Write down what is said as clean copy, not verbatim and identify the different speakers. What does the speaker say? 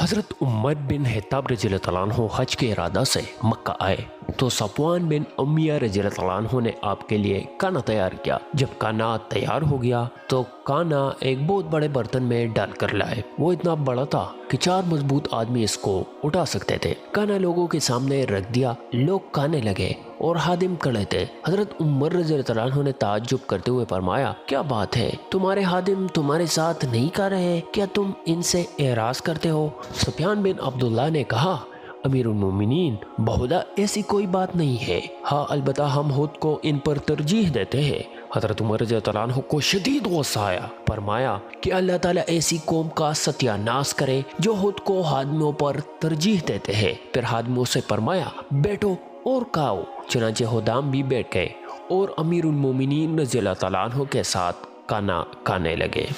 Speaker 1: हज़रत Umar bin Khattab रज़ियल्लाहु अन्हु हज के इरादा से मक्का आए तो सफ़वान बिन उमैया रज़ियल्लाहु अन्हु ने आपके लिए खाना तैयार किया। जब खाना तैयार हो गया तो खाना एक बहुत बड़े बर्तन में डालकर लाए। वो इतना बड़ा था कि 4 मजबूत आदमी इसको उठा सकते थे। खाना लोगों के सामने रख दिया, लोग खाने लगे और हादिम खड़े थे। हज़रत उमर रज़ियल्लाहु अन्हु ने ताज्जुब करते हुए फरमाया, क्या बात है, तुम्हारे हादिम तुम्हारे साथ नहीं खा रहे? क्या तुम इनसे एराज करते हो? सुफियान बिन अब्दुल्लाह ने कहा, अमीरुल मोमिनीन, बहुधा ऐसी कोई बात नहीं है। हाँ, अलबत्ता हम खुद को इन पर तरजीह देते हैं। हज़रत उमर रज़ियल्लाहु अन्हु को शदीद गुस्सा आया। फरमाया कि अल्लाह ताला ऐसी कौम का सत्यानाश करे जो खुद को हादिमों पर तरजीह देते हैं। फिर हादिमों से फरमाया, बैठो और खाओ। चुनांचे हुदाम भी बैठ गए और अमीरुल मोमिनीन रज़ियल्लाहु अन्हु के साथ खाना खाने लगे।